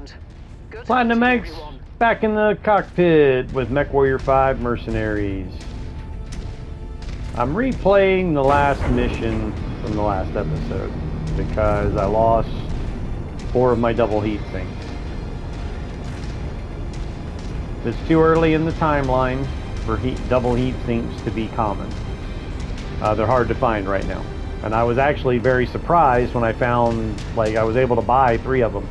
ground. Good Platinum hunting, X everyone. back in the cockpit with MechWarrior 5 Mercenaries. I'm replaying the last mission from the last episode because I lost 4 of my double heat sinks. It's too early in the timeline for double heat sinks to be common. They're hard to find right now. And I was actually very surprised when I found, I was able to buy 3 of them.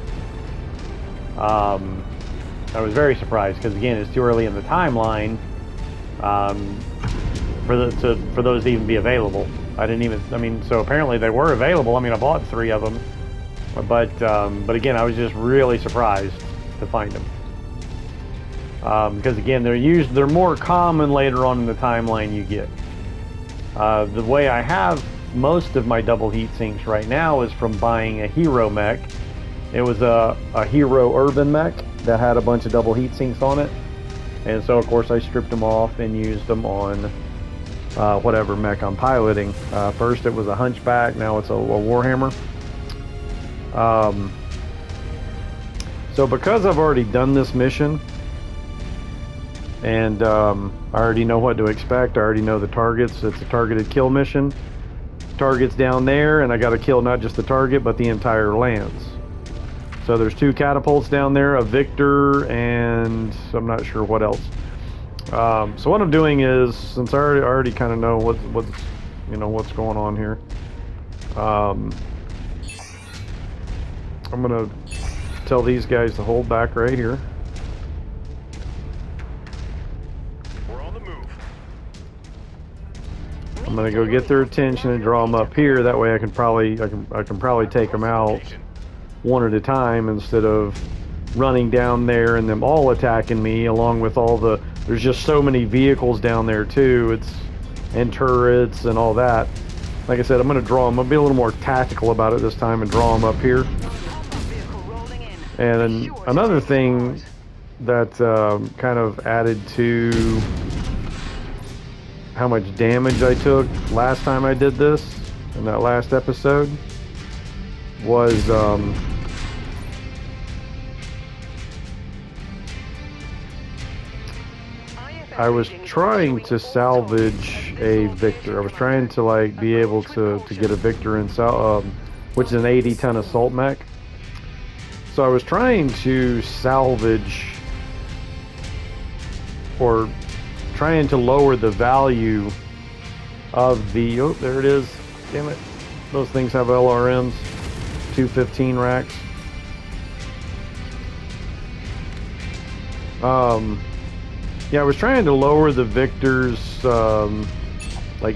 I was very surprised because, again, it's too early in the timeline for those to even be available. So apparently they were available. I bought 3 of them, but again, I was just really surprised to find them. Because again, they're more common later on in the timeline you get. The way I have most of my double heat sinks right now is from buying a hero mech. It was a hero urban mech that had a bunch of double heat sinks on it, and so of course I stripped them off and used them on whatever mech I'm piloting. First it was a hunchback, now it's a warhammer. So because I've already done this mission and I already know what to expect, I already know the targets. It's a targeted kill mission. Target's down there, and I got to kill not just the target but the entire lance. So there's 2 catapults down there, a Victor, and I'm not sure what else. So what I'm doing is, since I already kind of know what's going on here, I'm gonna tell these guys to hold back right here. We're on the move. I'm gonna go get their attention and draw them up here. That way I can probably take them out one at a time instead of running down there and them all attacking me, along with there's just so many vehicles down there too. And turrets and all that. Like I said, I'm gonna draw them. I'll be a little more tactical about it this time and draw them up here. And another thing that kind of added to how much damage I took last time I did this, in that last episode, was I was trying to salvage a Victor. I was trying to be able to get a Victor which is an 80-ton assault mech. So I was trying to salvage, or trying to lower the value of the, oh, there it is, damn it, those things have LRMs, 215 racks. Yeah, I was trying to lower the Victor's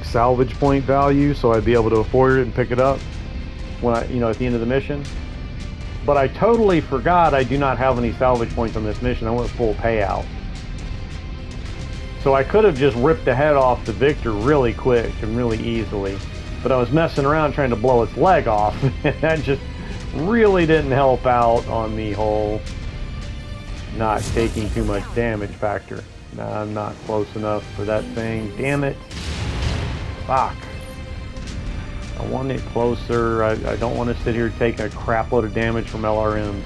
salvage point value so I'd be able to afford it and pick it up when at the end of the mission. But I totally forgot I do not have any salvage points on this mission. I went full payout. So I could have just ripped the head off the Victor really quick and really easily. But I was messing around trying to blow its leg off. And that just really didn't help out on the whole not taking too much damage factor. Nah, I'm not close enough for that thing. Damn it. Fuck. I want it closer. I don't want to sit here taking a crap load of damage from LRMs.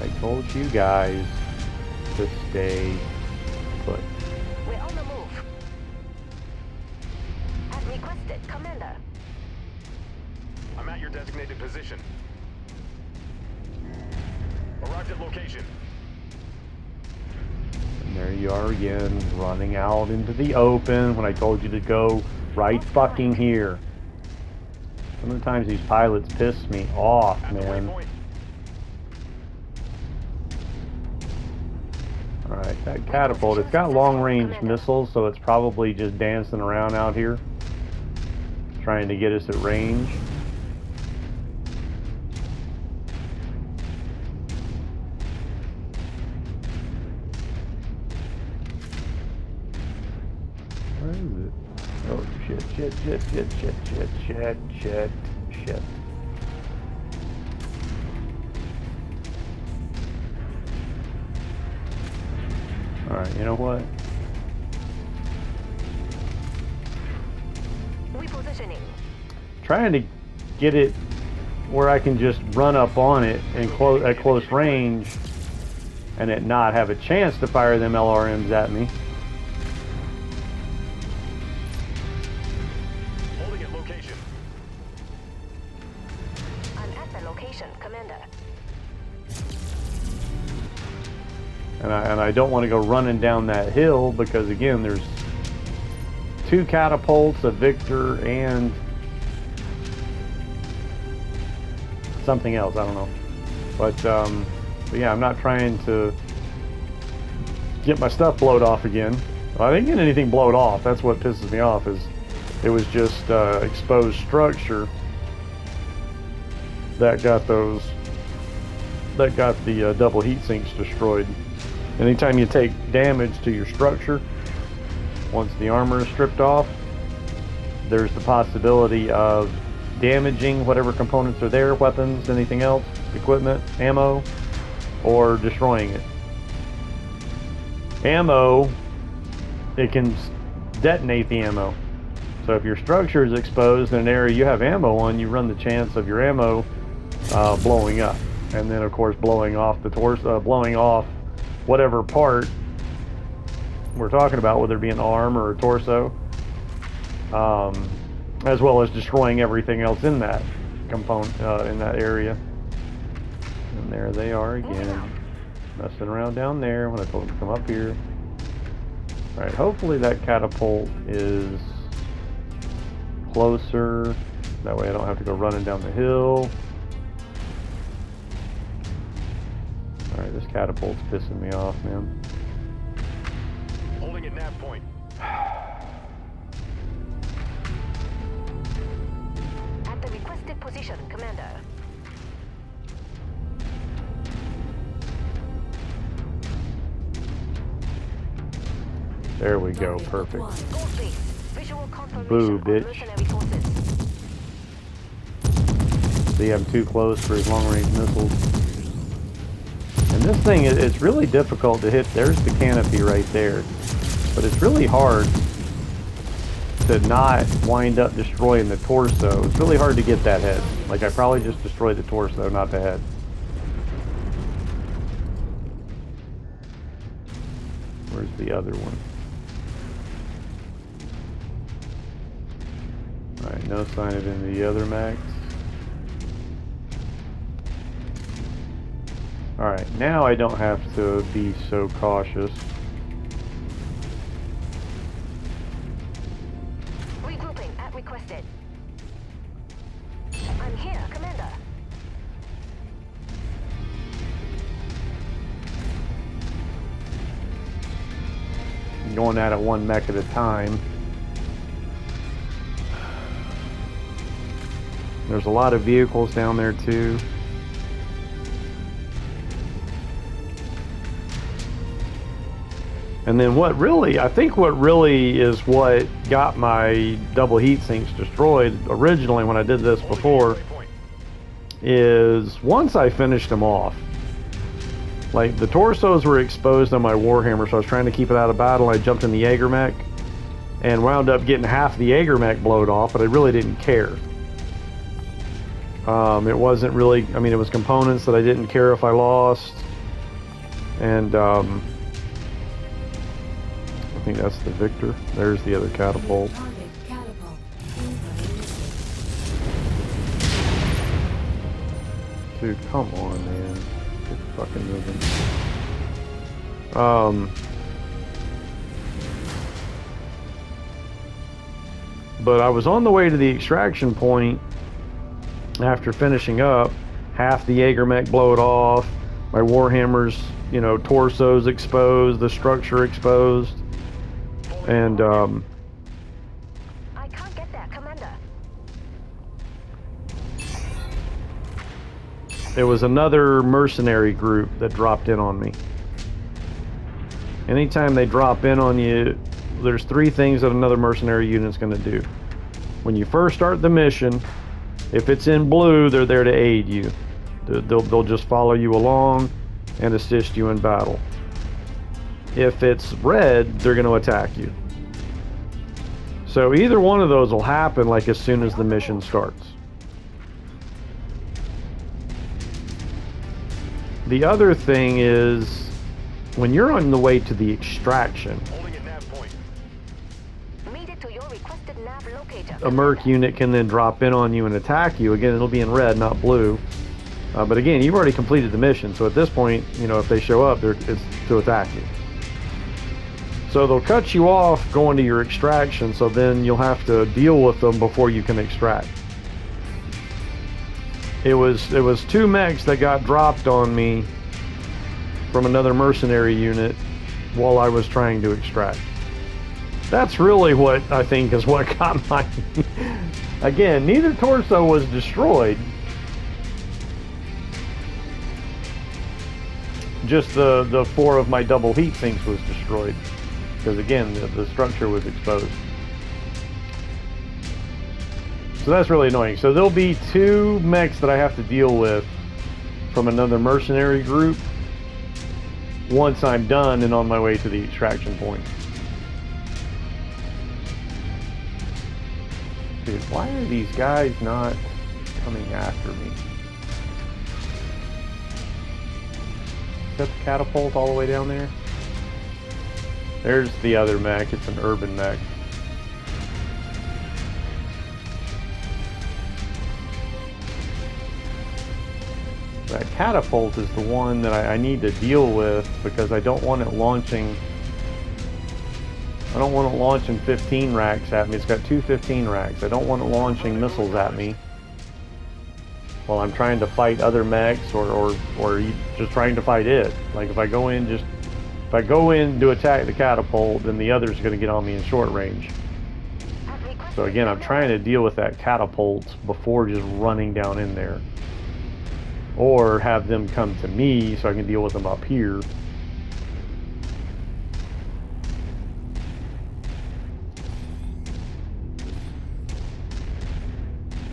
I told you guys to stay put. We're on the move. As requested, Commander. I'm at your designated position. Arrived at location. And there you are again, running out into the open when I told you to go right fucking here. Some of the times these pilots piss me off, man. Alright, that catapult, it's got long-range missiles, so it's probably just dancing around out here, trying to get us at range. Where is it? Oh, shit. Alright, you know what? We Repositioning. Trying to get it where I can just run up on it and at close range and it not have a chance to fire them LRMs at me. Holding at location. I'm at the location, Commander. And I don't want to go running down that hill because again there's 2 catapults, a Victor, and something else, I don't know. But yeah, I'm not trying to get my stuff blowed off again. I didn't get anything blowed off. That's what pisses me off, is it was just exposed structure that got the double heat sinks destroyed. Anytime you take damage to your structure, once the armor is stripped off, there's the possibility of damaging whatever components are there, weapons, anything else, equipment, ammo, or destroying it. Ammo, it can detonate the ammo. So if your structure is exposed in an area you have ammo on, you run the chance of your ammo blowing up. And then of course blowing off the torso, blowing off whatever part we're talking about, whether it be an arm or a torso, as well as destroying everything else in that component, in that area. And there they are again, messing around down there when I told them to come up here. Alright, hopefully that catapult is closer. That way I don't have to go running down the hill. Alright, this catapult's pissing me off, man. Holding at nav point. At the requested position, Commander. There we go, perfect. Gold base. Visual confirmation Boo, on bitch. mercenary forces. See, I'm too close for his long-range missiles. And this thing, it's really difficult to hit. There's the canopy right there. But it's really hard to not wind up destroying the torso. It's really hard to get that head. Like, I probably just destroyed the torso, not the head. Where's the other one? Alright, no sign of any of the other mechs. Alright, now I don't have to be so cautious. Regrouping at requested. I'm here, Commander. I'm going at it one mech at a time. There's a lot of vehicles down there too. And then I think what really is what got my double heat sinks destroyed originally when I did this before is once I finished them off. Like, the torsos were exposed on my Warhammer, so I was trying to keep it out of battle. I jumped in the Jaeger mech and wound up getting half the Jaeger mech blowed off, but I really didn't care. It wasn't really, I mean, it was components that I didn't care if I lost. And I think that's the Victor. There's the other catapult. Dude, come on, man. Get fucking moving. But I was on the way to the extraction point after finishing up. Half the Jaeger mech blowed off. My Warhammer's, you know, torso's exposed, the structure exposed. And I can't get there, Commander. it was another mercenary group that dropped in on me. Anytime they drop in on you, there's 3 things that another mercenary unit's going to do. When you first start the mission, if it's in blue, they're there to aid you. They'll just follow you along and assist you in battle. If it's red, they're going to attack you. So either one of those will happen like as soon as the mission starts. The other thing is, when you're on the way to the extraction, Holding at nav point. Made it to your requested nav locator. a merc unit can then drop in on you and attack you. Again, it'll be in red, not blue. But again, you've already completed the mission, so at this point, you know, if they show up, it's to attack you. So they'll cut you off going to your extraction, so then you'll have to deal with them before you can extract. It was 2 mechs that got dropped on me from another mercenary unit while I was trying to extract. That's really what I think is what got my... Again, neither torso was destroyed. Just the 4 of my double heat sinks was destroyed. Because again, the structure was exposed. So that's really annoying. So there'll be 2 mechs that I have to deal with from another mercenary group once I'm done and on my way to the extraction point. Dude, why are these guys not coming after me? Is that the catapult all the way down there? There's the other mech. It's an urban mech. That catapult is the one that I need to deal with because I don't want it launching. I don't want it launching 15 racks at me. It's got 2 15 racks. I don't want it launching missiles at me while I'm trying to fight other mechs or just trying to fight it. Like if I go in to attack the catapult, then the other's going to get on me in short range. So again, I'm trying to deal with that catapult before just running down in there. Or have them come to me so I can deal with them up here.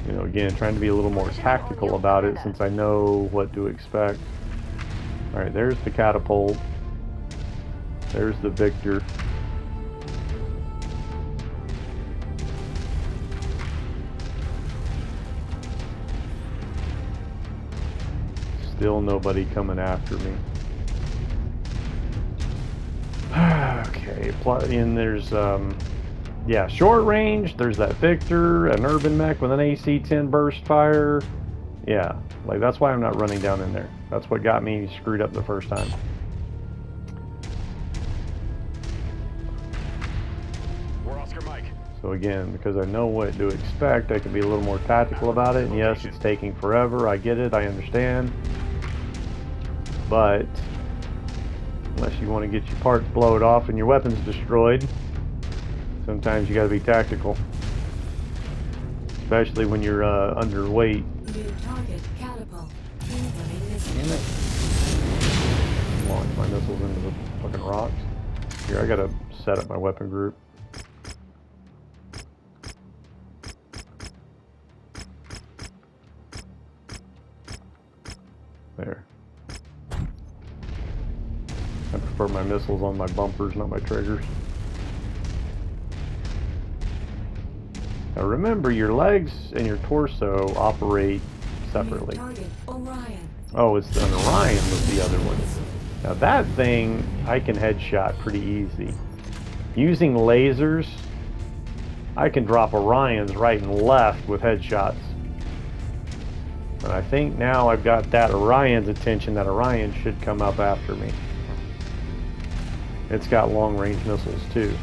You know, again, trying to be a little more tactical about it since I know what to expect. Alright, there's the catapult. There's the Victor. Still nobody coming after me. Okay, and there's yeah, short range. There's that Victor, an urban mech with an AC-10 burst fire. Yeah, like that's why I'm not running down in there. That's what got me screwed up the first time. We're Oscar Mike. So again, because I know what to expect, I can be a little more tactical about it. And yes, it's taking forever. I get it. I understand. But unless you want to get your parts blown off and your weapons destroyed, sometimes you got to be tactical, especially when you're underweight. New target catapult. Damn it! Launch my missiles into the fucking rocks. Here, I gotta set up my weapon group. There. I prefer my missiles on my bumpers, not my triggers. Now remember, your legs and your torso operate separately. Target Orion. Oh, it's an Orion was the other one. Now that thing, I can headshot pretty easy. Using lasers, I can drop Orions right and left with headshots. And I think now I've got that Orion's attention. That Orion should come up after me. It's got long-range missiles too.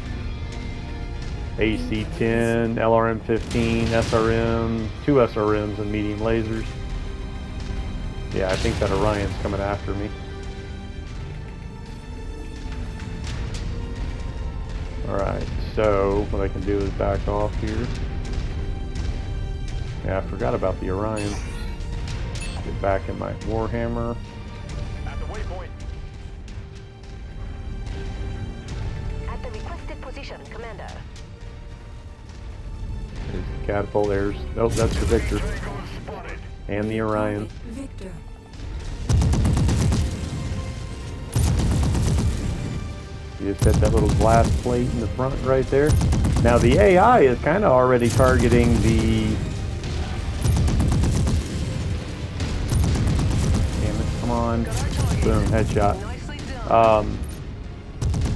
AC-10, LRM-15, SRM, 2 SRMs and medium lasers. Yeah, I think that Orion's coming after me. Alright, so what I can do is back off here. Yeah, I forgot about the Orion. Get back in my Warhammer. At the waypoint. At the requested position, Commander. There's the catapult. There's... Oh, that's the Victor. Takeoff spotted. And the Orion. Victor. You just hit that little glass plate in the front right there. Now the AI is kind of already targeting the... Damn it, come on. Boom, headshot.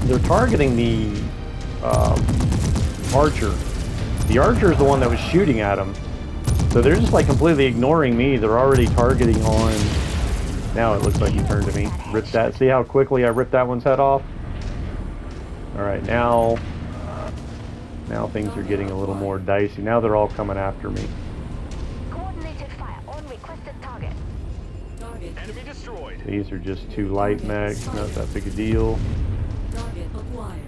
They're targeting the archer. The archer is the one that was shooting at him. So they're just like completely ignoring me. They're already targeting on... Now it looks like he turned to me. Ripped that. See how quickly I ripped that one's head off? Alright, now things are getting a little more dicey. Now they're all coming after me. Coordinated fire on requested target. Target. Enemy destroyed. These are just 2 light mechs. Not that big a deal. Target acquired.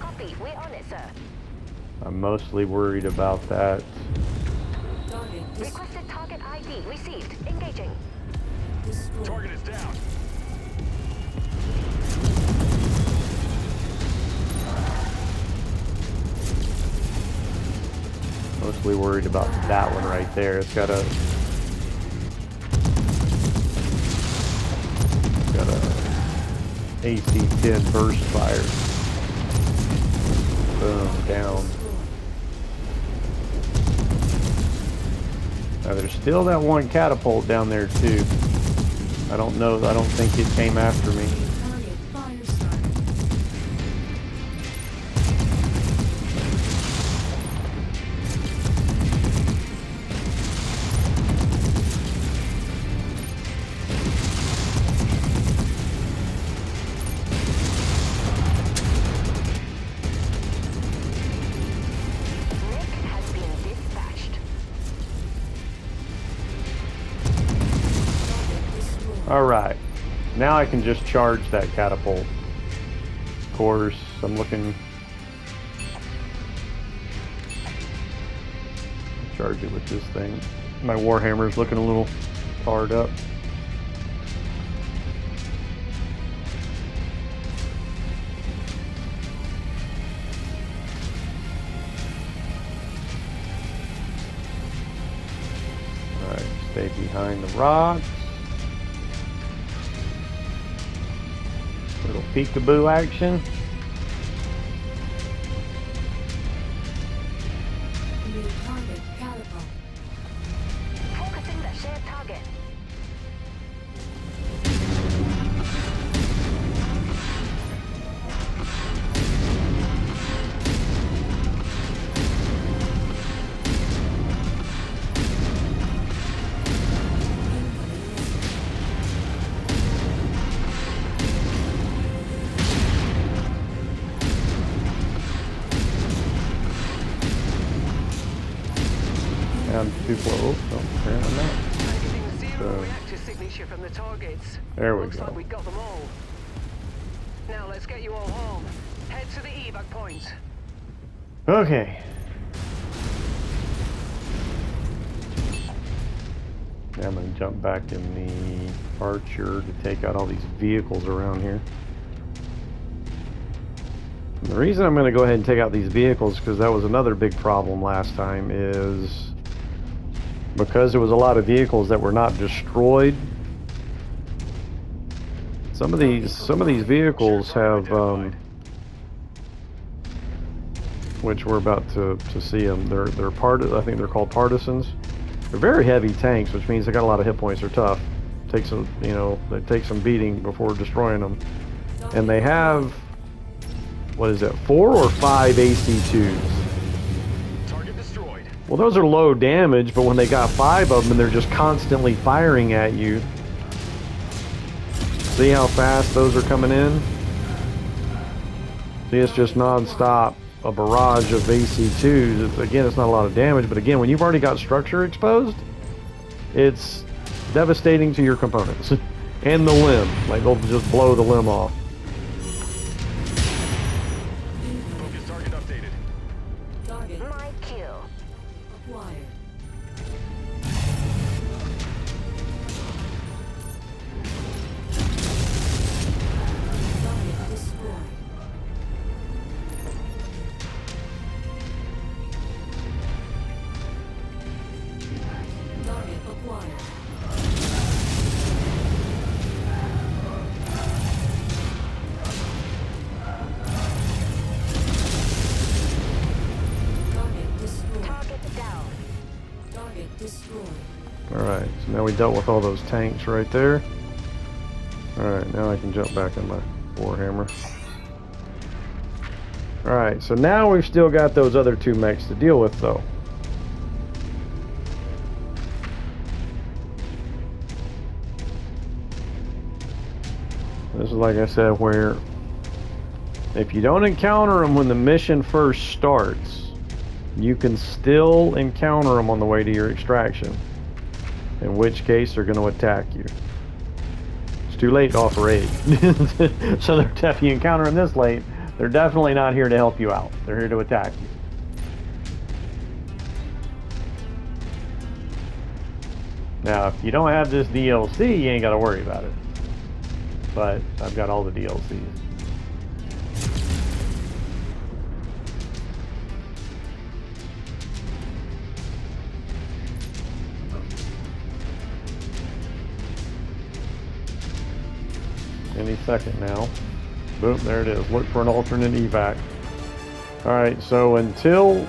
Copy. We're on it, sir. I'm mostly worried about that. Target Requested target ID received. Engaging. destroyed. Target is down. Mostly worried about that one right there. It's got a AC-10 burst fire. Boom, down. Now there's still that one catapult down there too. I don't know. I don't think it came after me. Target fire started. Nick has been dispatched. Target destroyed. Alright, now I can just charge that catapult. Of course, I'm looking... Charge it with this thing. My Warhammer's looking a little tarred up. Alright, stay behind the rocks. Little peekaboo action. New target catapult. Focusing the shared target. I'm too close, so apparently not. I'm getting zero So- reactor signature from the targets. There we Looks go. like we got them all. Now let's get you all home. Head to the evac point. Okay. Now I'm going to jump back in the Archer to take out all these vehicles around here. And the reason I'm going to go ahead and take out these vehicles, because that was another big problem last time, is because there was a lot of vehicles that were not destroyed. Some of these vehicles have, which we're about to see them. They're I think they're called partisans. They're very heavy tanks, which means they got a lot of hit points. They're tough. Takes some, they take some beating before destroying them. And they have, what is it, 4 or 5 AC-2s. Target destroyed. Well, those are low damage, but when they got 5 of them and they're just constantly firing at you, see how fast those are coming in? See, it's just non-stop, a barrage of AC-2s. Again, it's not a lot of damage, but again, when you've already got structure exposed, it's devastating to your components. And the limb. Like, they'll just blow the limb off. Focus target updated. Target My kill. acquired. Target destroyed. Target acquired. Target destroyed. Alright, so now we dealt with all those tanks right there. Alright, now I can jump back on my Warhammer. Alright, so now we've still got those other two mechs to deal with though. This is like I said, where if you don't encounter them when the mission first starts, you can still encounter them on the way to your extraction. In which case, they're going to attack you. It's too late to offer aid. So if you encounter them this late, they're definitely not here to help you out. They're here to attack you. Now, if you don't have this DLC, you ain't got to worry about it. But I've got all the DLCs. Any second now. Boom, there it is. Look for an alternate evac. Alright, so until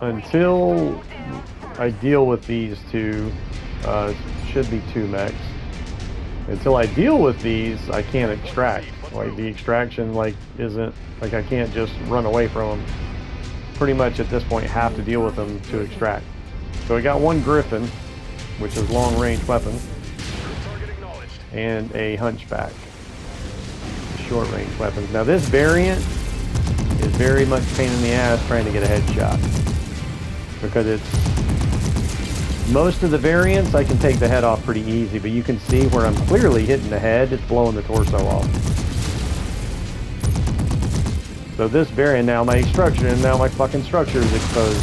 I deal with these two, should be two mechs. Until I deal with these, I can't extract. Like the extraction isn't like I can't just run away from them. Pretty much at this point have to deal with them to extract. So I got one Griffin, which is long range weapon, and a Hunchback, short range weapons. Now this variant is very much a pain in the ass trying to get a headshot, because it's most of the variants I can take the head off pretty easy, but you can see where I'm clearly hitting the head, it's blowing the torso off. So this variant now, my fucking structure is exposed.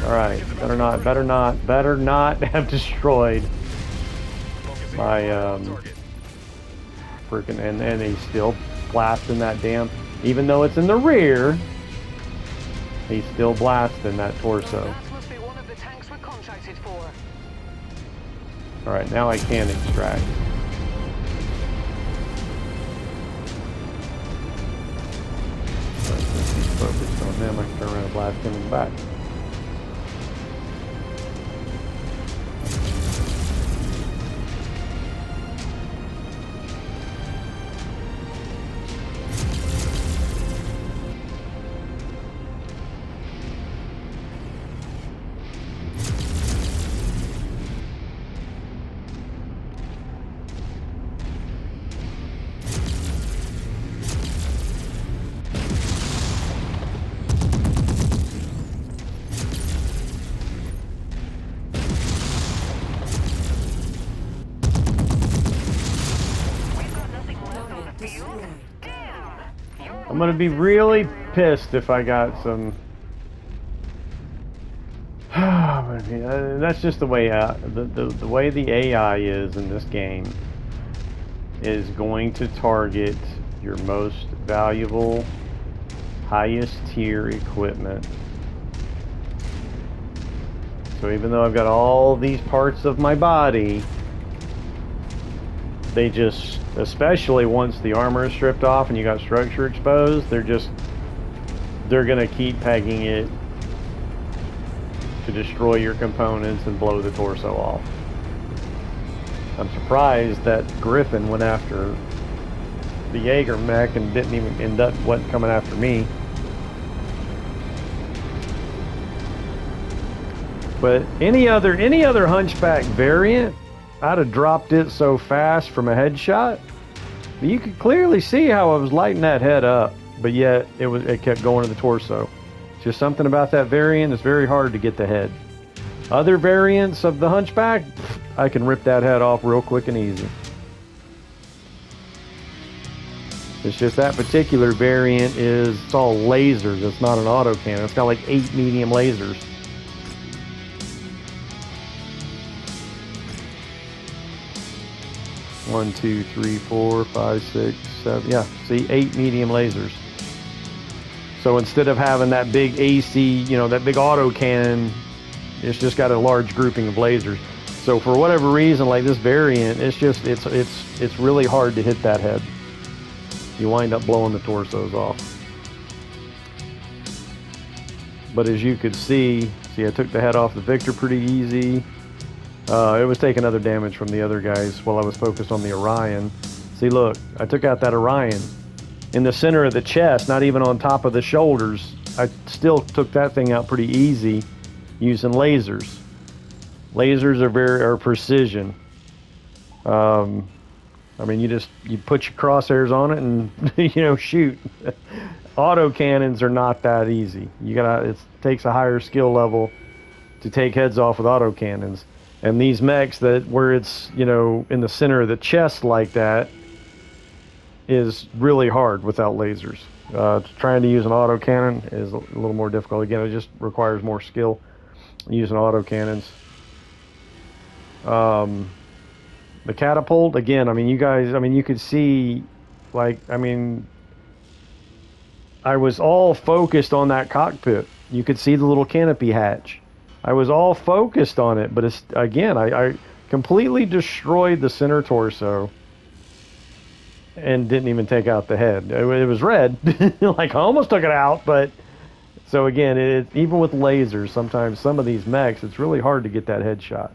Alright, better not have destroyed my freaking, and he's still blasting that damn, even though it's in the rear, he's still blasting that torso. That must be one of the tanks we're contracted for. Alright, now I can extract. Alright, since he's focused on them, I can turn around and blast him in the back. I'm gonna be really pissed if I got some. That's just the way the way the AI is in this game is going to target your most valuable, highest tier equipment. So even though I've got all these parts of my body, they just, especially once the armor is stripped off and you got structure exposed, they're gonna keep pegging it to destroy your components and blow the torso off. I'm surprised that Griffin went after the Jaeger mech and didn't even end up coming after me. But any other Hunchback variant, I'd have dropped it so fast from a headshot. But you could clearly see how I was lighting that head up, but yet it kept going to the torso. Just something about that variant, it's very hard to get the head. Other variants of the Hunchback, I can rip that head off real quick and easy. It's just that particular variant it's all lasers. It's not an autocannon. It's got like 8 medium lasers. One, two, three, 4, 5, 6, 7. Yeah, see, 8 medium lasers. So instead of having that big AC, that big autocannon, it's just got a large grouping of lasers. So for whatever reason, like this variant, it's really hard to hit that head. You wind up blowing the torsos off. But as you could see, I took the head off the Victor pretty easy. It was taking other damage from the other guys while I was focused on the Orion. See, look, I took out that Orion. In the center of the chest, not even on top of the shoulders, I still took that thing out pretty easy using lasers. Lasers are precision. I mean, you put your crosshairs on it and shoot. Auto cannons are not that easy. It takes a higher skill level to take heads off with auto cannons. And these mechs where it's in the center of the chest like that is really hard without lasers. Trying to use an auto cannon is a little more difficult. Again, it just requires more skill using auto cannons. The catapult, again, I mean, you could see, I was all focused on that cockpit. You could see the little canopy hatch. I was all focused on it, but I completely destroyed the center torso and didn't even take out the head. It was red. Like, I almost took it out, but... So again, even with lasers, sometimes some of these mechs, it's really hard to get that headshot.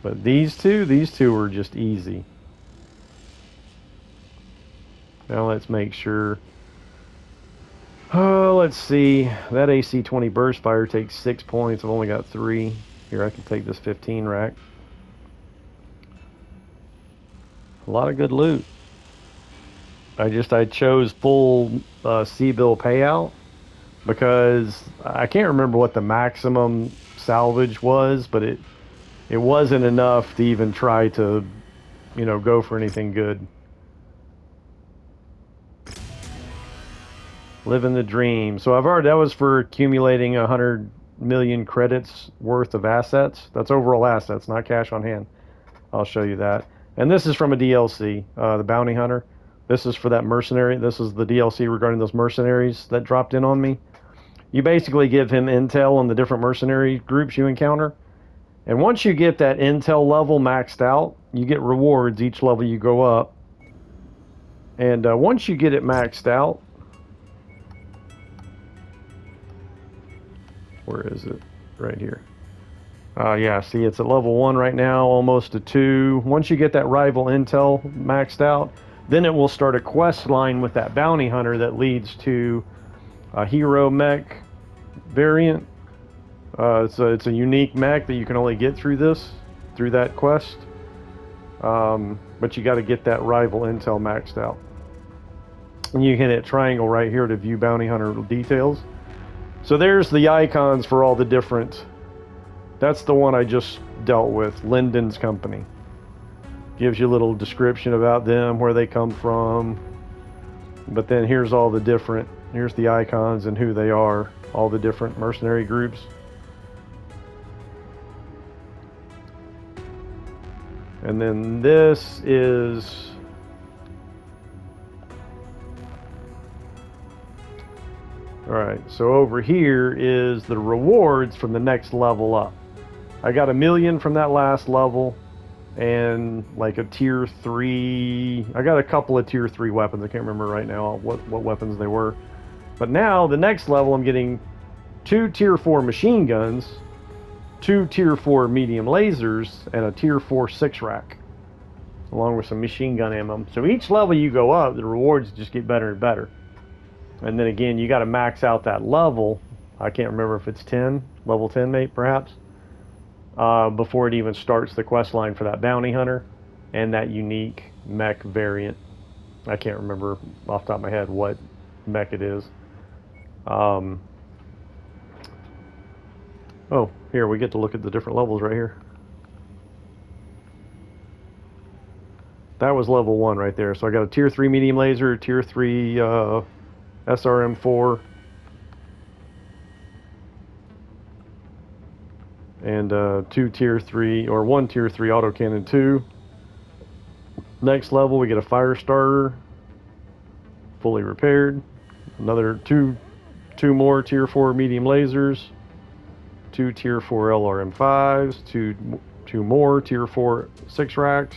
But these two were just easy. Now let's make sure. Oh, let's see. That AC-20 burst fire takes 6 points. I've only got 3. Here, I can take this 15 rack. A lot of good loot. I chose full C-bill payout because I can't remember what the maximum salvage was, but it wasn't enough to even try to, go for anything good. Living the dream. So that was for accumulating 100 million credits worth of assets. That's overall assets, not cash on hand. I'll show you that. And this is from a DLC, the Bounty Hunter. This is for that mercenary. This is the DLC regarding those mercenaries that dropped in on me. You basically give him intel on the different mercenary groups you encounter. And once you get that intel level maxed out, you get rewards each level you go up. And once you get it maxed out, where is it? Right here. Yeah, see, it's at level 1 right now, almost a 2. Once you get that rival intel maxed out, then it will start a quest line with that bounty hunter that leads to a hero mech variant. It's a unique mech that you can only get through that quest. But you got to get that rival intel maxed out. And you can hit triangle right here to view bounty hunter details. So there's the icons for all the different. That's the one I just dealt with, Linden's company. Gives you a little description about them, where they come from. But then here's all the different, here's the icons and who they are, all the different mercenary groups. And then this is alright, so over here is the rewards from the next level up. I got 1 million from that last level and like a tier 3. I got a couple of tier 3 weapons. I can't remember right now what weapons they were. But now the next level I'm getting 2 tier 4 machine guns, 2 tier 4 medium lasers, and a tier 4 6-rack, along with some machine gun ammo. So each level you go up, the rewards just get better and better. And then again, you got to max out that level. I can't remember if it's 10, level 10 mate perhaps, before it even starts the quest line for that bounty hunter and that unique mech variant. I can't remember off the top of my head what mech it is. Oh, here we get to look at the different levels right here. That was level 1 right there. So I got a tier 3 medium laser, tier 3 SRM4, and 2 tier 3 or 1 tier 3 autocannon 2. Next level we get a fire starter, fully repaired. Another two more tier 4 medium lasers, 2 tier 4 LRM5s, two more tier 4 6 racks,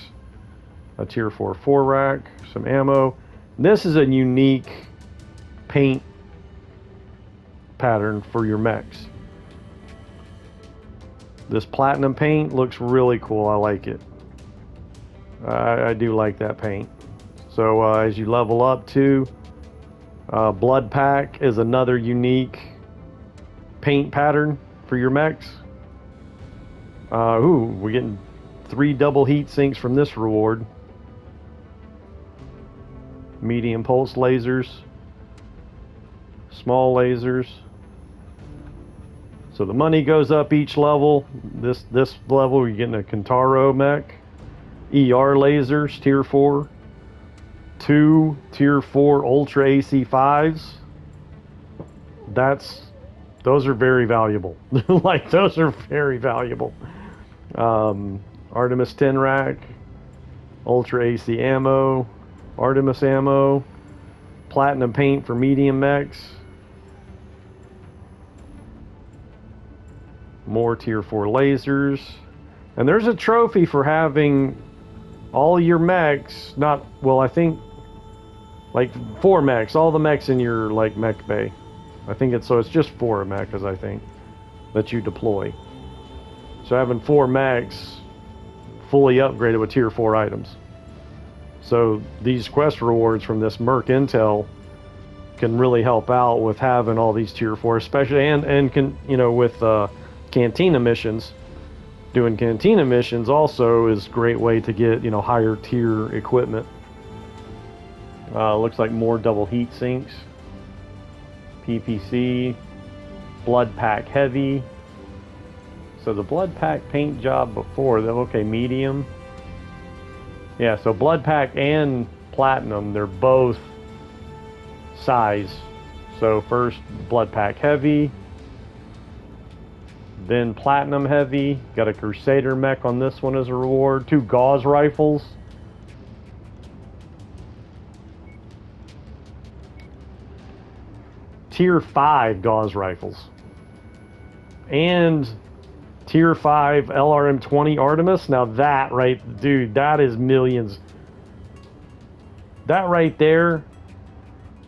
a tier 4 4 rack, some ammo. This is a unique paint pattern for your mechs. This platinum paint looks really cool. I like it. I do like that paint. So as you level up too, Blood Pack is another unique paint pattern for your mechs. We're getting 3 double heat sinks from this reward. Medium pulse lasers, small lasers. So the money goes up each level. This level you're getting a Kentaro mech, ER lasers, tier 4, 2 tier 4 Ultra AC5s. Those are very valuable. Like, those are very valuable. Artemis 10 rack, Ultra AC ammo, Artemis ammo, platinum paint for medium mechs, more tier 4 lasers, and there's a trophy for having all your mechs, I think like 4 mechs, all the mechs in your like mech bay. I think it's just 4 mechs, I think, that you deploy. So having 4 mechs fully upgraded with tier 4 items. So these quest rewards from this Merc Intel can really help out with having all these tier 4, especially and can, you know, with cantina missions. Doing cantina missions also is a great way to get, you know, higher tier equipment. Looks like more double heat sinks. PPC, Blood Pack Heavy. So the Blood Pack paint job before, okay, medium. Yeah, so Blood Pack and Platinum, they're both size. So first Blood Pack Heavy, then Platinum Heavy. Got a Crusader mech on this one as a reward. 2 Gauss rifles. Tier 5 Gauss rifles. And Tier 5 LRM-20 Artemis. Now that, right, dude, that is millions. That right there,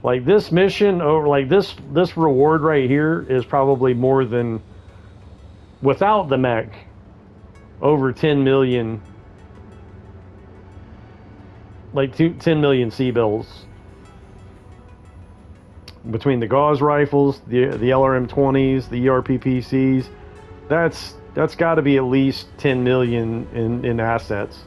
like this mission, or like this reward right here is probably more than, without the mech, over 10 million, like 10 million C-bills. Between the Gauss rifles, the LRM-20s, the ERPPCs, that's got to be at least 10 million in assets.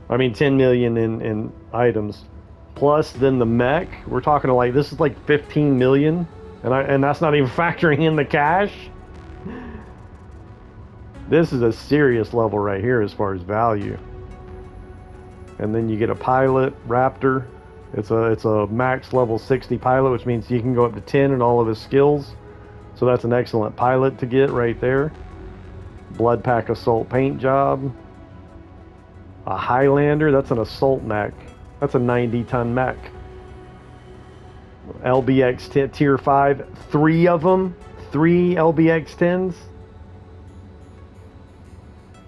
I mean 10 million in items. Plus then the mech, we're talking like, this is like 15 million, and that's not even factoring in the cash. This is a serious level right here as far as value. And then you get a pilot, Raptor. It's a max level 60 pilot, which means you can go up to 10 in all of his skills. So that's an excellent pilot to get right there. Blood Pack Assault paint job. A Highlander, that's an assault mech. That's a 90-ton mech. LBX tier 5, 3 of them. 3 LBX 10s.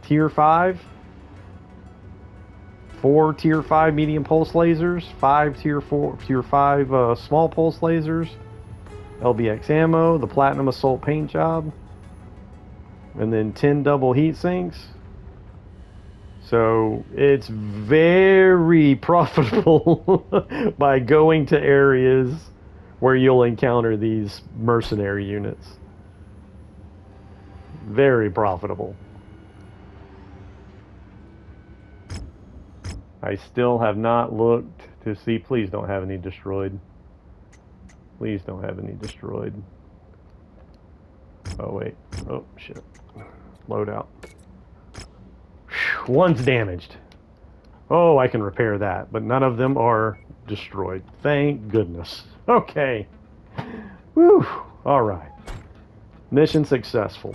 Tier 5. 4 tier 5 medium pulse lasers, 5 tier 5 small pulse lasers, LBX ammo, the platinum assault paint job, and then 10 double heat sinks. So it's very profitable by going to areas where you'll encounter these mercenary units. Very profitable. I still have not looked to see. Please don't have any destroyed. Please don't have any destroyed. Oh wait. Oh shit. Loadout. One's damaged. Oh, I can repair that, but none of them are destroyed. Thank goodness. Okay. Whew. All right. Mission successful.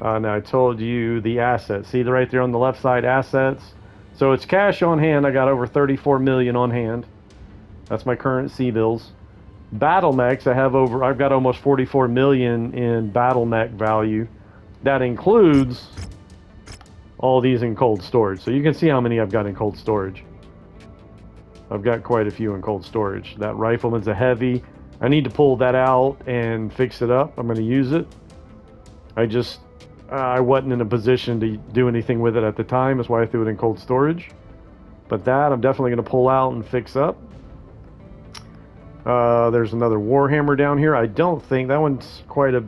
Now I told you the assets. See right there on the left side, assets. So it's cash on hand. I got over 34 million on hand. That's my current C-bills. Battle mechs, I've got almost 44 million in battle mech value. That includes all these in cold storage. So you can see how many I've got in cold storage. I've got quite a few in cold storage. That rifleman's a heavy. I need to pull that out and fix it up. I'm going to use it. I wasn't in a position to do anything with it at the time. That's why I threw it in cold storage. But that I'm definitely going to pull out and fix up. There's another Warhammer down here. I don't think that one's going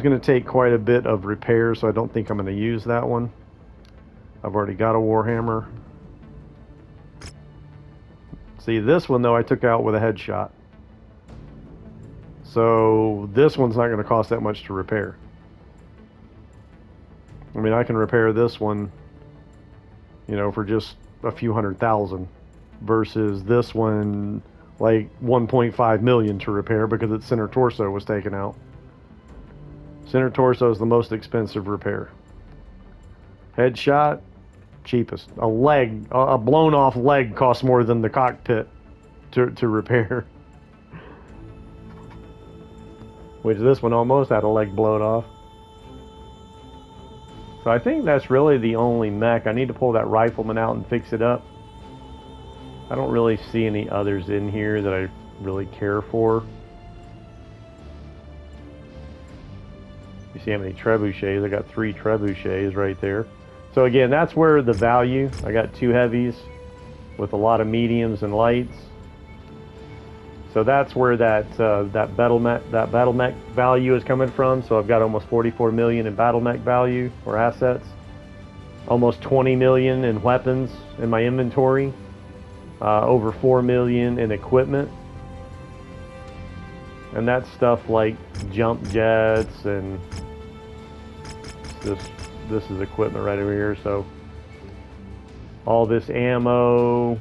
to take quite a bit of repair, so I don't think I'm going to use that one. I've already got a Warhammer. See, this one though I took out with a headshot. So this one's not going to cost that much to repair. I mean, I can repair this one, you know, for just a few $100,000 versus this one like 1.5 million to repair because its center torso was taken out. Center torso is the most expensive repair. Headshot, cheapest. A blown off leg costs more than the cockpit to repair. Which this one almost had a leg blown off. So I think that's really the only mech. I need to pull that rifleman out and fix it up. I don't really see any others in here that I really care for. You see how many trebuchets? I got 3 trebuchets right there. So again, that's where the value. I got 2 heavies with a lot of mediums and lights. So that's where that battle mech value is coming from. So I've got almost 44 million in battle mech value or assets. Almost 20 million in weapons in my inventory. Over 4 million in equipment. And that's stuff like jump jets and this is equipment right over here. So all this ammo,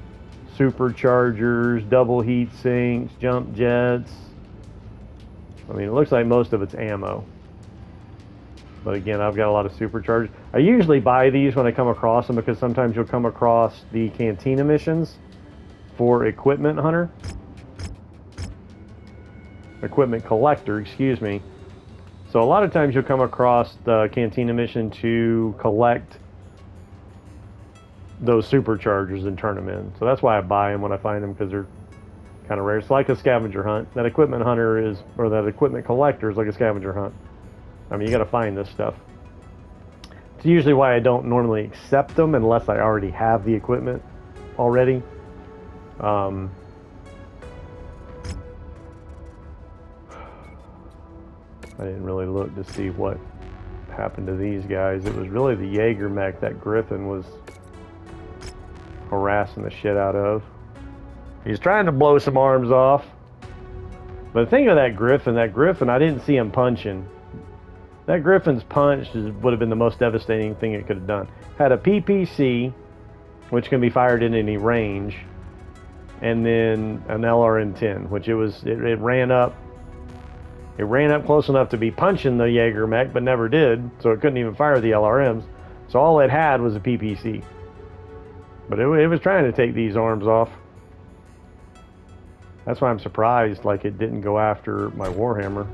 superchargers, double heat sinks, jump jets. I mean, it looks like most of it's ammo. But again, I've got a lot of superchargers. I usually buy these when I come across them because sometimes you'll come across the cantina missions for equipment hunter. Equipment collector, excuse me. So a lot of times you'll come across the cantina mission to collect those superchargers and turn them in. So that's why I buy them when I find them, because they're kind of rare. It's like a scavenger hunt. That equipment hunter is, or that equipment collector is like a scavenger hunt. I mean, you got to find this stuff. It's usually why I don't normally accept them unless I already have the equipment already. I didn't really look to see what happened to these guys. It was really the Jaeger mech that Griffin was harassing the shit out of. He's trying to blow some arms off. But the thing of that Griffin, I didn't see him punching. That Griffin's punch would have been the most devastating thing it could have done. Had a PPC, which can be fired in any range, and then an LRM-10, which it ran up. It ran up close enough to be punching the Jaeger mech, but never did, so it couldn't even fire the LRMs. So all it had was a PPC. But it was trying to take these arms off. That's why I'm surprised, like, it didn't go after my Warhammer.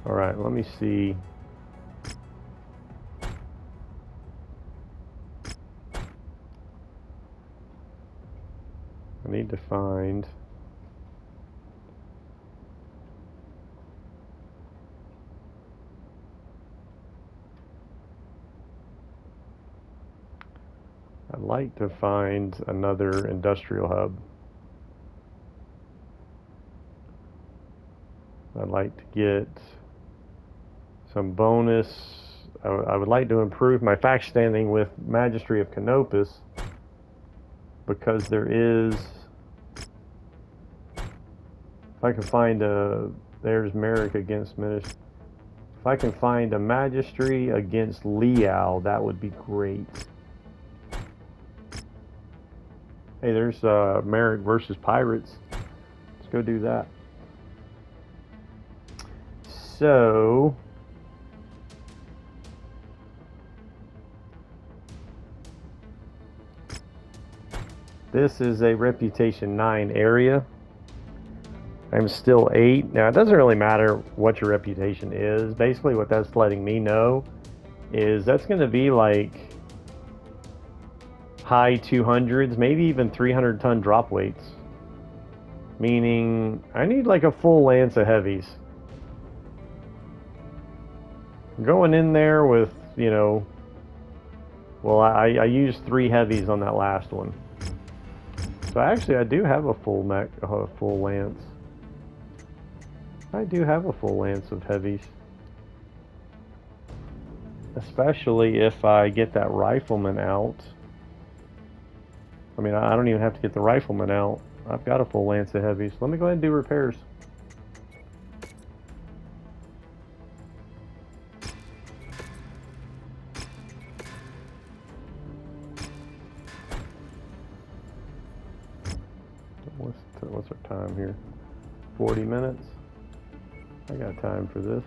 Alright, let me see. I need to find... I'd like to find another industrial hub. I'd like to get some bonus. I would like to improve my faction standing with Magistry of Canopus, because there is, if I can find there's Merrick against Ministry. If I can find a Magistry against Liao, that would be great. Hey, there's Merrick versus Pirates. Let's go do that. So, this is a Reputation 9 area. I'm still 8. Now, it doesn't really matter what your reputation is. Basically, what that's letting me know is that's going to be like high 200s, maybe even 300-ton drop weights. Meaning, I need like a full lance of heavies. Going in there with, you know, well, I used 3 heavies on that last one. So actually, I do have a full full lance. I do have a full lance of heavies. Especially if I get that rifleman out. I mean, I don't even have to get the rifleman out. I've got a full lance of heavies. Let me go ahead and do repairs. What's our time here? 40 minutes? I got time for this.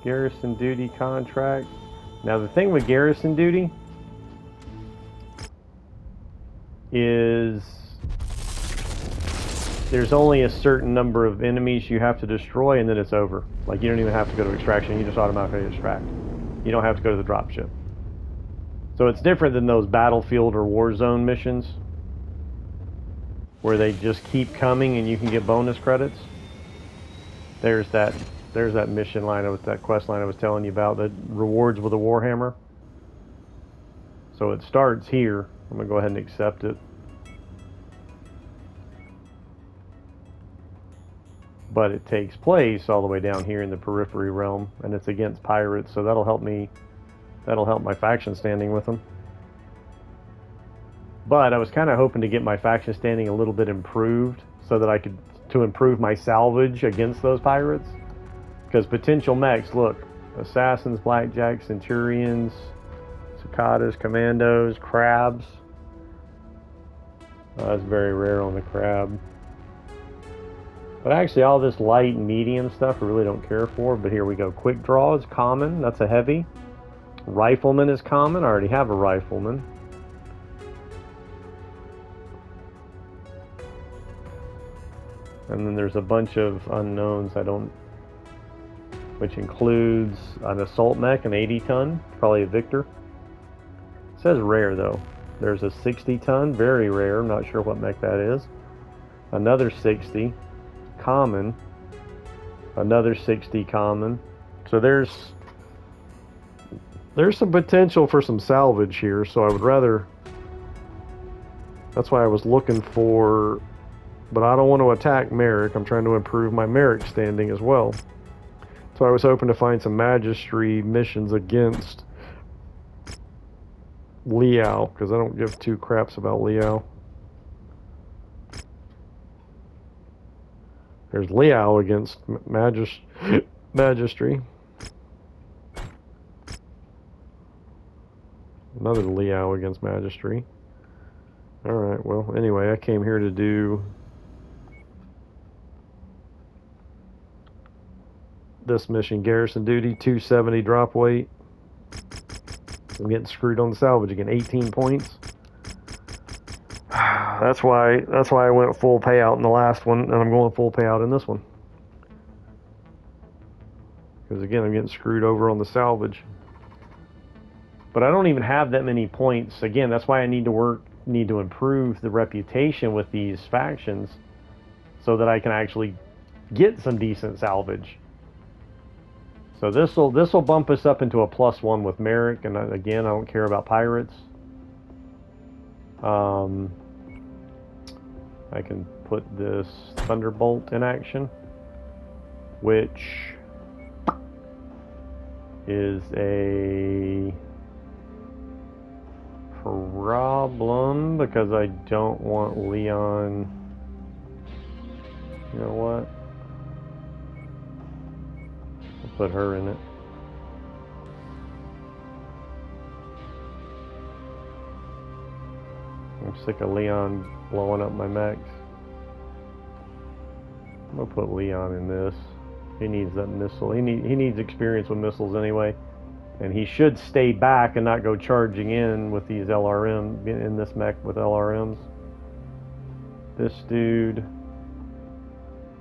Garrison duty contract. Now the thing with garrison duty is there's only a certain number of enemies you have to destroy and then it's over. Like you don't even have to go to extraction, you just automatically extract. You don't have to go to the dropship. So it's different than those battlefield or war zone missions where they just keep coming and you can get bonus credits. There's that mission line, that quest line I was telling you about, that rewards with a warhammer. So it starts here. I'm gonna go ahead and accept it. But it takes place all the way down here in the periphery realm, and it's against pirates, so that'll help me. That'll help my faction standing with them. But I was kind of hoping to get my faction standing a little bit improved so that I could improve my salvage against those pirates. Because potential mechs, look, assassins, blackjacks, centurions, cicadas, commandos, crabs. That's very rare on the crab. But actually all this light and medium stuff I really don't care for. But here we go. Quick draw is common. That's a heavy. Rifleman is common. I already have a rifleman. And then there's a bunch of unknowns which includes an assault mech, an 80-ton, probably a Victor. It says rare though. There's a 60-ton, very rare, I'm not sure what mech that is. Another 60, common. Another 60 common. So there's some potential for some salvage here, so I would rather, that's why I was looking for, but I don't want to attack Merrick. I'm trying to improve my Merrick standing as well. So I was hoping to find some Magistry missions against Liao, because I don't give 2 craps about Liao. There's Liao against Magistry. Another Liao against Magistry. Alright, well, anyway, I came here to do this mission, garrison duty, 270 drop weight. I'm getting screwed on the salvage again, 18 points. That's why I went full payout in the last one, and I'm going full payout in this one. Because again, I'm getting screwed over on the salvage. But I don't even have that many points. Again, that's why I need to improve the reputation with these factions so that I can actually get some decent salvage. So this will bump us up into a +1 with Merrick, and again, I don't care about pirates. I can put this Thunderbolt in action, which is a problem because I don't want Leon. You know what? I'll put her in it. I'm sick of Leon blowing up my mechs. I'm gonna put Leon in this. He needs that missile. He needs experience with missiles anyway. And he should stay back and not go charging in with these LRM, in this mech with LRMs. This dude,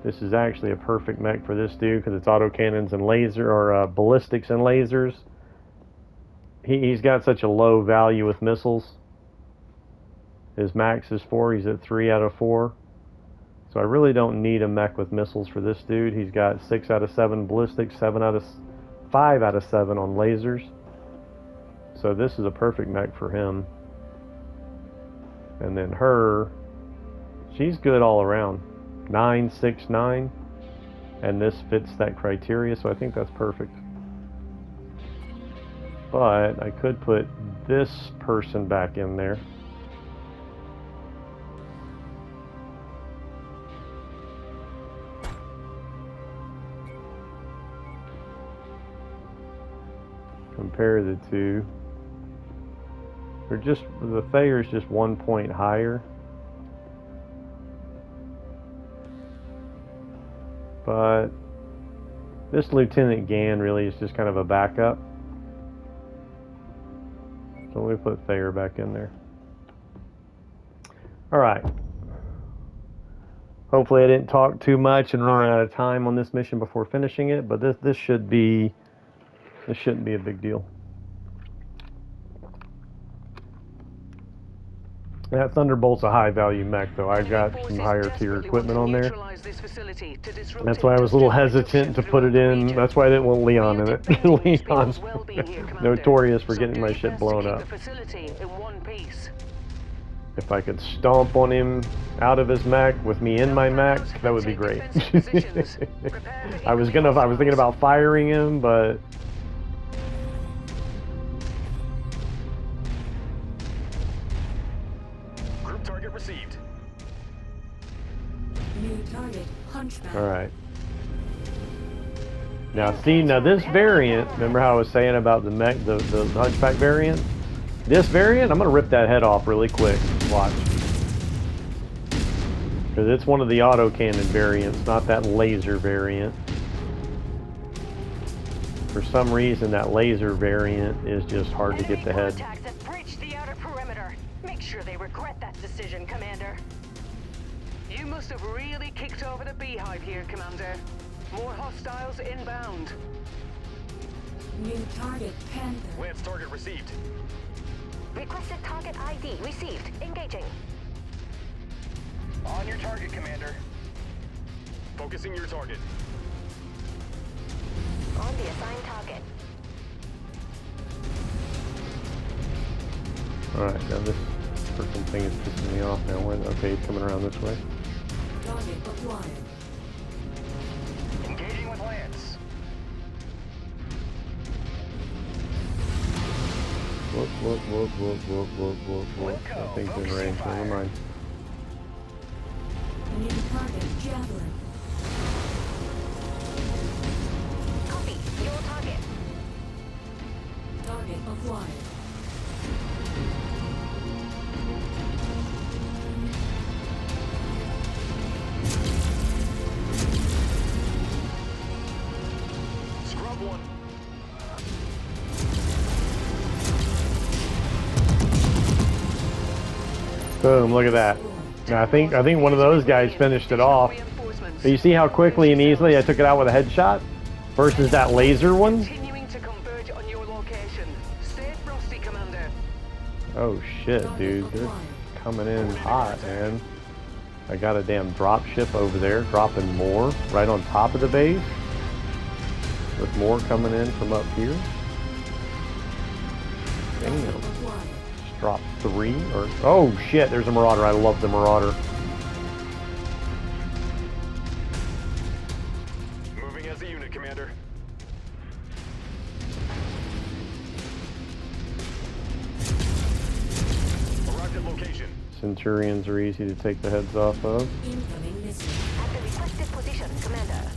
this is actually a perfect mech for this dude because it's autocannons and laser, or ballistics and lasers. He's got such a low value with missiles. His max is 4, he's at 3 out of 4. So I really don't need a mech with missiles for this dude. He's got 6 out of 7 ballistics, 5 out of 7 on lasers. So this is a perfect mech for him. And then her, she's good all around. 9, 6, 9. And this fits that criteria, so I think that's perfect. But I could put this person back in there. Compare the two. They're just, the Thayer's just 1 point higher. But this Lieutenant Gann really is just kind of a backup. So we put Thayer back in there. Alright. Hopefully I didn't talk too much and run out of time on this mission before finishing it, but this shouldn't be a big deal. That Thunderbolt's a high value mech though. I got some higher tier equipment on there. That's why I was a little hesitant to put it in. That's why I didn't want Leon in it. Leon's notorious for getting my shit blown up. If I could stomp on him out of his mech with me in my mech, that would be great. I was thinking about firing him, but Group target received. New target, Hunchback. alright. Now see, this variant, remember how I was saying about the mech, the Hunchback variant? This variant, I'm going to rip that head off really quick. Watch. Because it's one of the autocannon variants, not that laser variant. For some reason, that laser variant is just hard to get the head. Contacts have breached the outer perimeter. Make sure they regret that decision, Commander. You must have really kicked over the beehive here, Commander. More hostiles inbound. New target, Panther. Lance target received. Requested target ID received. Engaging. On your target, Commander. Focusing your target. On the assigned target. Alright, now this freaking thing is pissing me off now. Okay, he's coming around this way. Target acquired. Engaging with Lance. Whoop. That thing's in range, never mind. New target, Javelin. Copy. Your target. Target acquired. Scrub one. Boom, look at that. Now I think one of those guys finished it off. But you see how quickly and easily I took it out with a headshot? Versus that laser one? Continuing to converge on your location. Stay frosty, Commander. Oh shit, dude. They're coming in hot, man. I got a damn drop ship over there, dropping more right on top of the base. With more coming in from up here. Damn. Acquired. Drop 3 or oh shit, there's a Marauder. I love the Marauder. Moving as a unit, Commander. Arrived at location. Centurions are easy to take the heads off of. Incoming missile. At the requested position, Commander.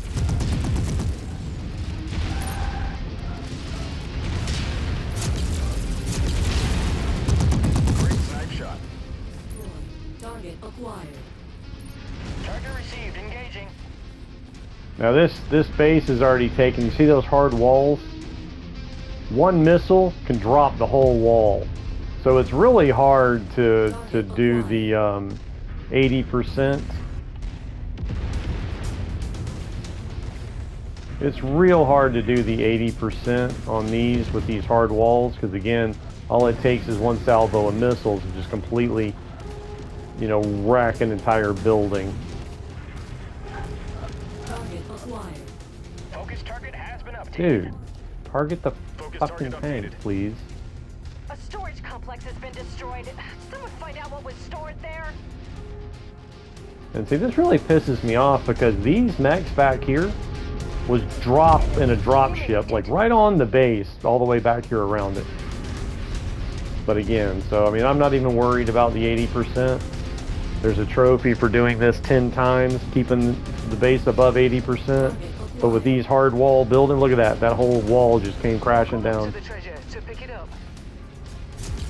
Great snipe shot. Target acquired. Target received. Engaging. Now this base is already taken. You see those hard walls? one missile can drop the whole wall. So it's really hard to do the 80%. It's real hard to do the 80% on these with these hard walls, because again, all it takes is one salvo of missiles to just completely, you know, wreck an entire building. Target acquired. Focus target has been updated. Dude, target the Focus fucking target tank, updated. please. A storage complex has been destroyed. Someone find out what was stored there. And see, this really pisses me off because these mechs back here was dropped in a drop ship, like right on the base, all the way back here around it. But again, so I mean, I'm not even worried about the 80%. There's a trophy for doing this 10 times, keeping the base above 80%. But with these hard wall building, look at that. That whole wall just came crashing Go to down. the treasure to pick it up.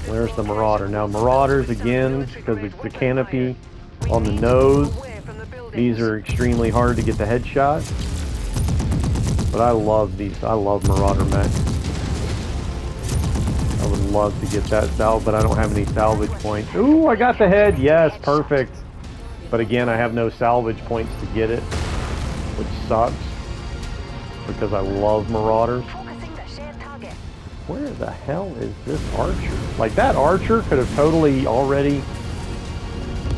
There's the Marauder. Now, Marauders, again, because of the canopy on the nose, these are extremely hard to get the headshot. But I love these. I love Marauder mechs. I would love to get that salve, but I don't have any salvage points. Ooh, I got the head. Yes, perfect. But again, I have no salvage points to get it, which sucks because I love Marauders. Focusing the shared target. Where the hell is this archer? Like, that archer could have totally already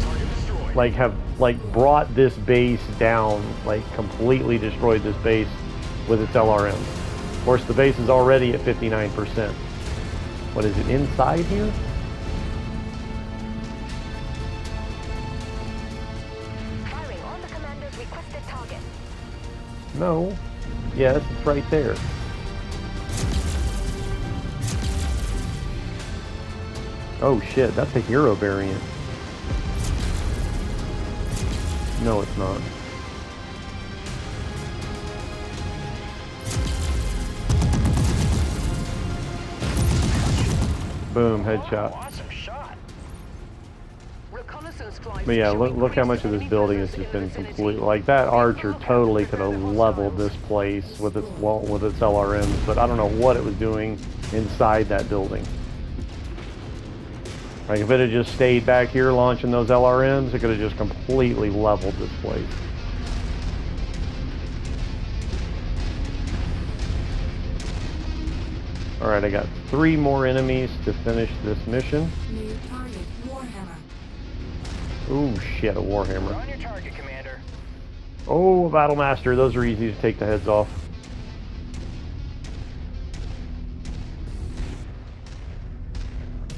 Target destroyed. like brought this base down, like completely destroyed this base with its LRM. Of course, the base is already at 59%. What is it, inside here? Firing on the commander's requested target. No. Yes, it's right there. Oh shit, that's a hero variant. No, it's not. Boom, headshot. Awesome shot. Reconnaissance flights But yeah, show look how much of this enemy building has presence just in been the vicinity. complete. Like, that archer totally could have leveled this place with its LRMs, but I don't know what it was doing inside that building. Like, if it had just stayed back here launching those LRMs, it could have just completely leveled this place. Alright, I got 3 more enemies to finish this mission. New target Warhammer. Ooh, shit, a We're Warhammer. on your target, Commander. Oh, a Battlemaster. Those are easy to take the heads off.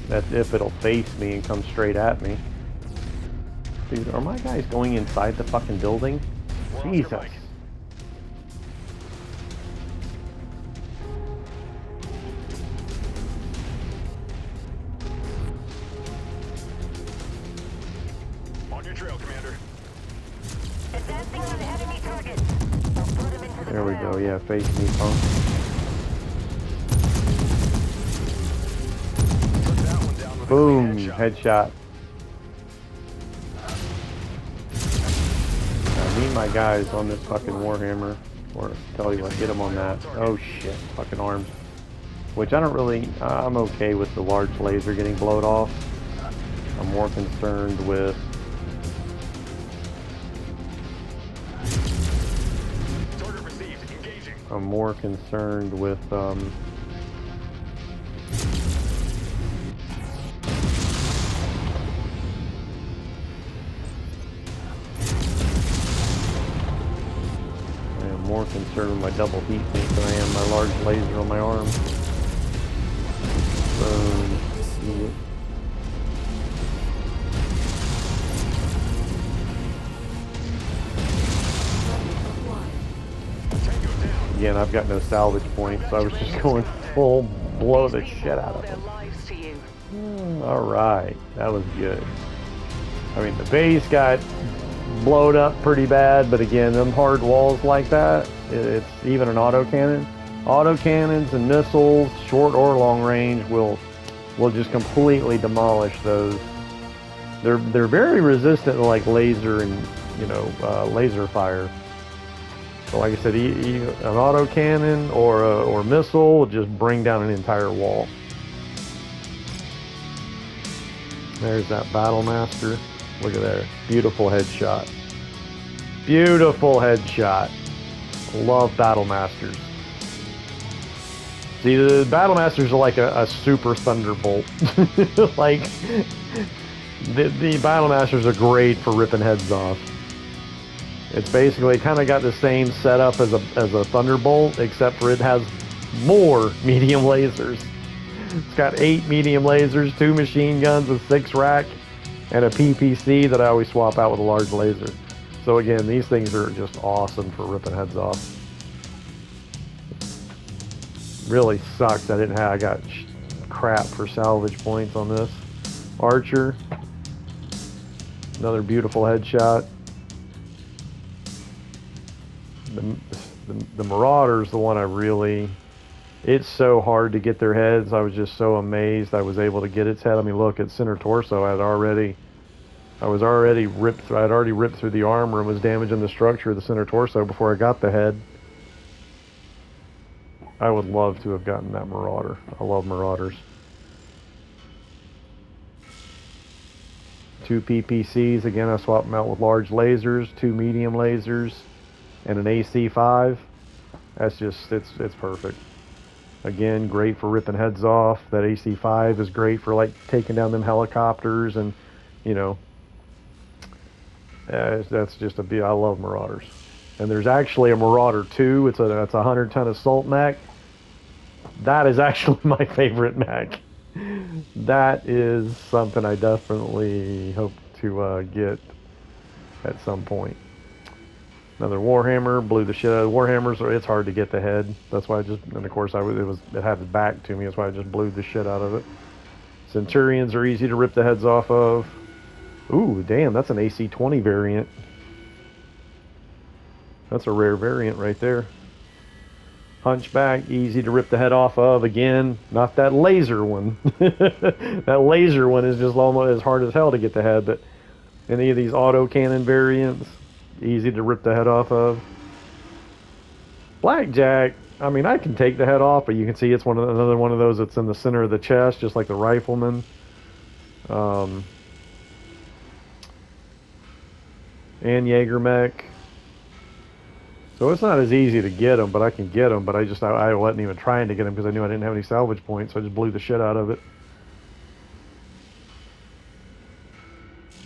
That's if it'll face me and come straight at me. Dude, are my guys going inside the fucking building? We're off your Jesus. mic. On your trail, Commander. Advancing on enemy target. I'll put him into the There we ground. go. Yeah, face me, punk. Took that one down with a Boom, clean headshot. headshot. Now, meet my guys on this fucking Warhammer. Or tell you what, get them on that. Oh shit, fucking arms. Which I don't really, I'm okay with the large laser getting blowed off. I'm more concerned with Target received. Engaging. I'm more concerned with I am more concerned with my double heat sink than I am my large laser on my arm. Boom. Eat it. Tango down. Again, I've got no salvage points, so I was just going full blow the shit out of Their them. lives to you. Alright, that was good. I mean, the base got blowed up pretty bad, but again, them hard walls like that, it's even an autocannon. Autocannons and missiles, short or long range, will just completely demolish those. They're very resistant to like laser and laser fire. So like I said, an autocannon or missile will just bring down an entire wall. There's that Battle Master. Look at there. Beautiful headshot. Beautiful headshot. Love Battle Masters. See, the Battle Masters are like a super Thunderbolt. Like, the Battle Masters are great for ripping heads off. It's basically kind of got the same setup as a Thunderbolt, except for it has more medium lasers. It's got 8 medium lasers, 2 machine guns, a 6 rack, and a PPC that I always swap out with a large laser. So again, these things are just awesome for ripping heads off. Really sucks I got crap for salvage points on this. Archer. Another beautiful headshot. The Marauder's the one I really... It's so hard to get their heads. I was just so amazed I was able to get its head. I mean, look, its center torso, I'd already ripped through the armor and was damaging the structure of the center torso before I got the head. I would love to have gotten that Marauder. I love Marauders. 2 PPCs. Again, I swapped them out with large lasers, 2 medium lasers, and an AC-5. That's just, it's perfect. Again, great for ripping heads off. That AC-5 is great for like taking down them helicopters, and you know, that's just I love Marauders. And there's actually a Marauder 2. It's a 100-ton assault mech. That is actually my favorite mech. That is something I definitely hope to get at some point. Another Warhammer, blew the shit out of Warhammers. It's hard to get the head. That's why and of course it had its back to me. That's why I just blew the shit out of it. Centurions are easy to rip the heads off of. Ooh, damn, that's an AC-20 variant. That's a rare variant right there. Hunchback, easy to rip the head off of. Again, not that laser one. That laser one is just almost as hard as hell to get the head, but any of these autocannon variants, easy to rip the head off of. Blackjack, I mean, I can take the head off, but you can see it's another one of those that's in the center of the chest, just like the Rifleman. And Jaeger mech. So it's not as easy to get them, but I can get them. But I wasn't even trying to get them because I knew I didn't have any salvage points, so I just blew the shit out of it.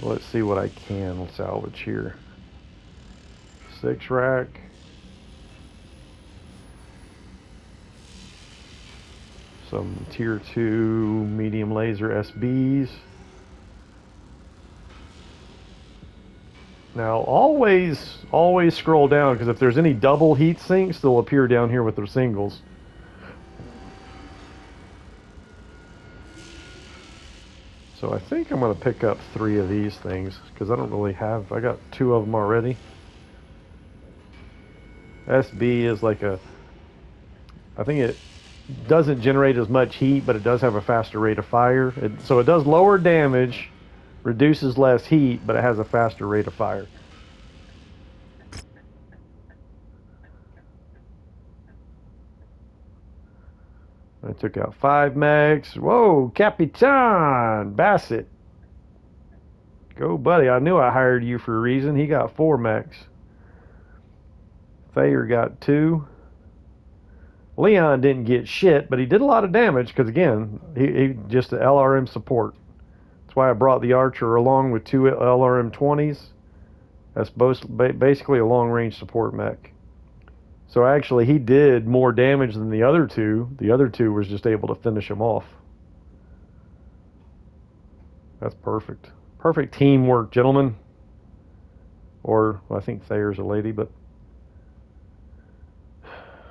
Let's see what I can salvage here. 6 rack. Some tier 2 medium laser SBs. Now always scroll down, because if there's any double heat sinks, they'll appear down here with their singles. So I think I'm going to pick up 3 of these things, because I don't really have, I got 2 of them already. SB is like I think it doesn't generate as much heat, but it does have a faster rate of fire. So it does lower damage, reduces less heat, but it has a faster rate of fire. I took out 5 mechs. Whoa, Capitan Bassett. Go, buddy. I knew I hired you for a reason. He got 4 mechs. Thayer got 2. Leon didn't get shit, but he did a lot of damage because, again, he just an LRM support. That's why I brought the Archer along with 2 LRM 20s. That's basically a long-range support mech. So actually, he did more damage than the other 2. The other 2 was just able to finish him off. That's perfect. Perfect teamwork, gentlemen. Or, well, I think Thayer's a lady, but...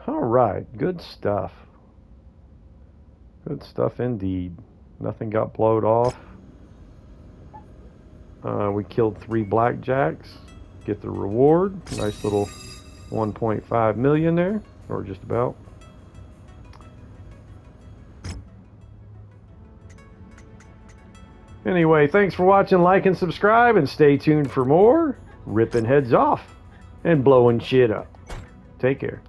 Alright, good stuff. Good stuff indeed. Nothing got blowed off. We killed 3 blackjacks. Get the reward. Nice little 1.5 million there, or just about. Anyway, thanks for watching, like and subscribe, and stay tuned for more ripping heads off and blowing shit up. Take care.